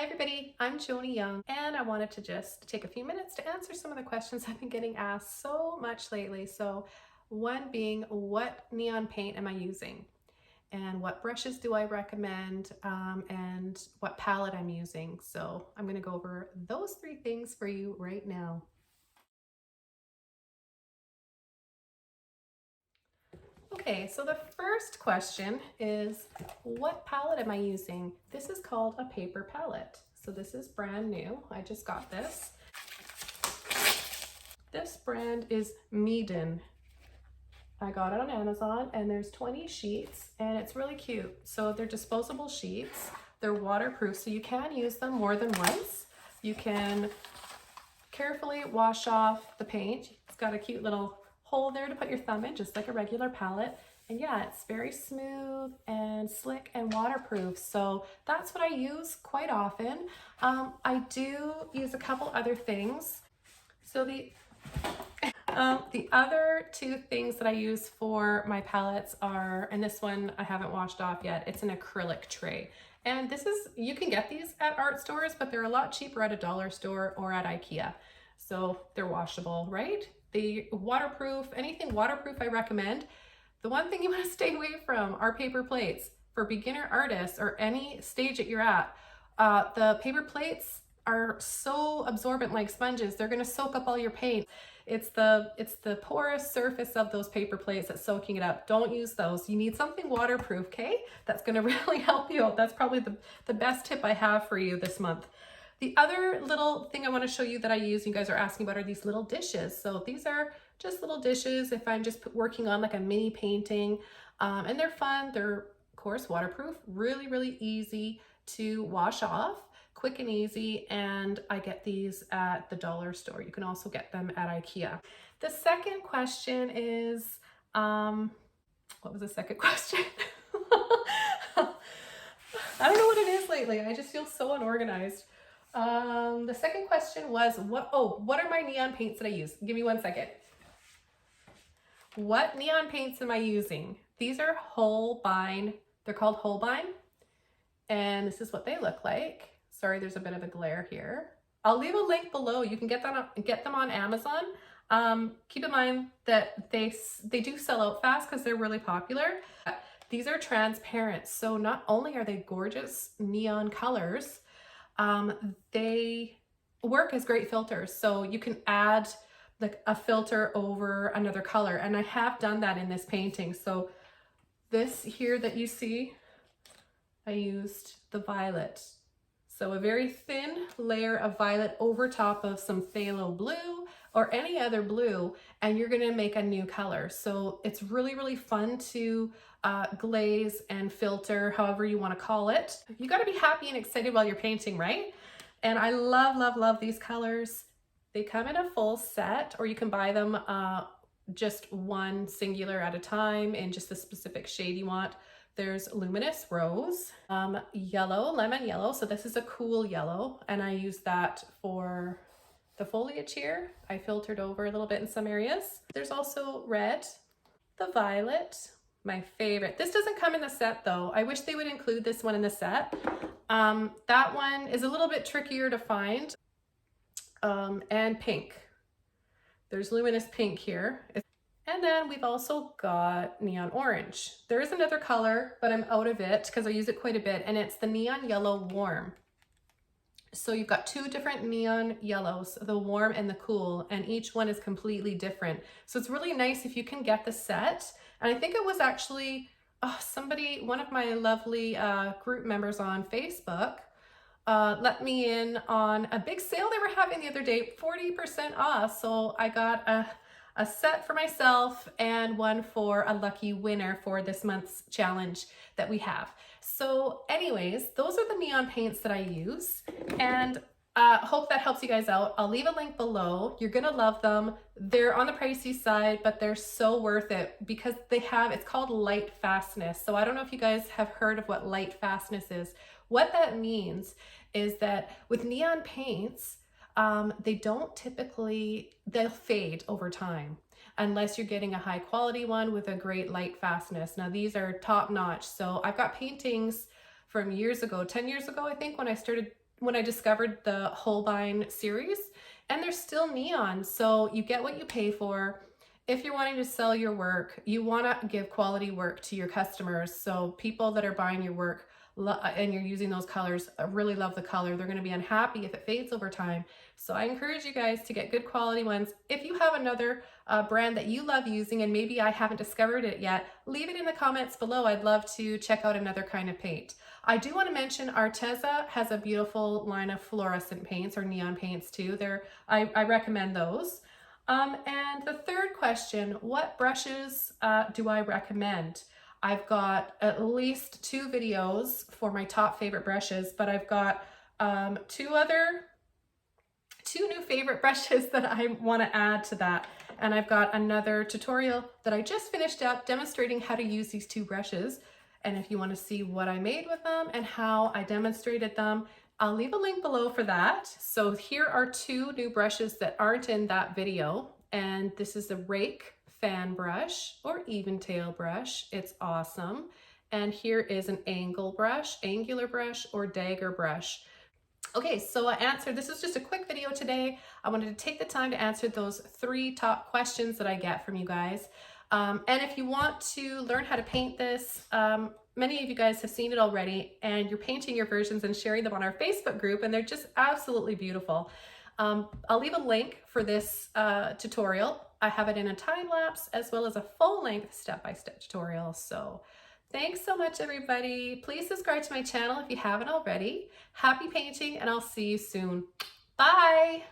Hi everybody, I'm Joni Young and I wanted to just take a few minutes to answer some of the questions I've been getting asked so much lately. So one being, what neon paint am I using? And what brushes do I recommend? And what palette I'm using. So I'm gonna go over those three things for you right now. Okay, so the first question is, what palette am I using? This is called a paper palette. So this is brand new. I just got this. This brand is Meeden. I got it on Amazon and there's 20 sheets and it's really cute. So they're disposable sheets. They're waterproof, so you can use them more than once. You can carefully wash off the paint. It's got a cute little hole there to put your thumb in, just like a regular palette. And yeah, it's very smooth and slick and waterproof. So that's what I use quite often. I do use a couple other things. So the other two things that I use for my palettes are, and this one I haven't washed off yet, it's an acrylic tray. And this is, you can get these at art stores, but they're a lot cheaper at a dollar store or at IKEA. So they're washable, right? The waterproof, anything waterproof I recommend. The one thing you want to stay away from are paper plates. For beginner artists or any stage that you're at, the paper plates are so absorbent like sponges. They're going to soak up all your paint. It's the porous surface of those paper plates that's soaking it up. Don't use those. You need something waterproof, okay? That's going to really help you out. That's probably the best tip I have for you this month. The other little thing I want to show you that I use, you guys are asking about, are these little dishes. So these are just little dishes if I'm just working on like a mini painting, and they're fun. They're of course waterproof, really, really easy to wash off, quick and easy, and I get these at the dollar store. You can also get them at IKEA. The second question is, what was the second question? I don't know what it is lately. I just feel so unorganized. The second question was, what are my neon paints that I use? Give me 1 second. What neon paints am I using? These are Holbein. They're called Holbein. And this is what they look like. Sorry, there's a bit of a glare here. I'll leave a link below. You can get them on Amazon. Keep in mind that they do sell out fast because they're really popular. These are transparent, so not only are they gorgeous neon colors, they work as great filters. So you can add like a filter over another color, and I have done that in this painting. So this here that you see, I used the violet. So a very thin layer of violet over top of some phthalo blue or any other blue, and you're gonna make a new color. So it's really, really fun to glaze and filter, however you wanna call it. You gotta be happy and excited while you're painting, right? And I love, love, love these colors. They come in a full set, or you can buy them just one singular at a time in just the specific shade you want. There's luminous rose, yellow, lemon yellow. So this is a cool yellow, and I use that for the foliage here. I filtered over a little bit in some areas. There's also red, the violet, my favorite. This doesn't come in the set though. I wish they would include this one in the set. That one is a little bit trickier to find. And pink. There's luminous pink here. And then we've also got neon orange. There is another color, but I'm out of it because I use it quite a bit, and it's the neon yellow warm. So you've got two different neon yellows, the warm and the cool, and each one is completely different. So it's really nice if you can get the set. And I think it was actually one of my lovely group members on Facebook let me in on a big sale they were having the other day, 40% off. So I got a set for myself and one for a lucky winner for this month's challenge that we have. So anyways, those are the neon paints that I use, and hope that helps you guys out. I'll leave a link below. You're gonna love them. They're on the pricey side, but they're so worth it because it's called light fastness. So I don't know if you guys have heard of what light fastness is. What that means is that with neon paints, they'll fade over time unless you're getting a high quality one with a great light fastness. Now these are top notch. So I've got paintings from years ago, 10 years ago, I think, when I started when I discovered the Holbein series, and they're still neon. So you get what you pay for. If you're wanting to sell your work, you want to give quality work to your customers. So people that are buying your work and you're using those colors really love the color. They're going to be unhappy if it fades over time. So I encourage you guys to get good quality ones. If you have another brand that you love using and maybe I haven't discovered it yet, leave it in the comments below. I'd love to check out another kind of paint. I do want to mention Arteza has a beautiful line of fluorescent paints or neon paints too. I recommend those. And the third question, what brushes do I recommend? I've got at least 2 videos for my top favorite brushes, but I've got two new favorite brushes that I want to add to that. And I've got another tutorial that I just finished up demonstrating how to use these 2 brushes. And if you want to see what I made with them and how I demonstrated them, I'll leave a link below for that. So here are 2 new brushes that aren't in that video. And this is the Rake fan brush or even tail brush. It's awesome. And here is an angular brush or dagger brush. Okay, so this is just a quick video today. I wanted to take the time to answer those 3 top questions that I get from you guys. And if you want to learn how to paint this, many of you guys have seen it already and you're painting your versions and sharing them on our Facebook group, and they're just absolutely beautiful. I'll leave a link for this tutorial. I have it in a time lapse as well as a full-length step-by-step tutorial. So thanks so much, everybody. Please subscribe to my channel if you haven't already. Happy painting, and I'll see you soon. Bye.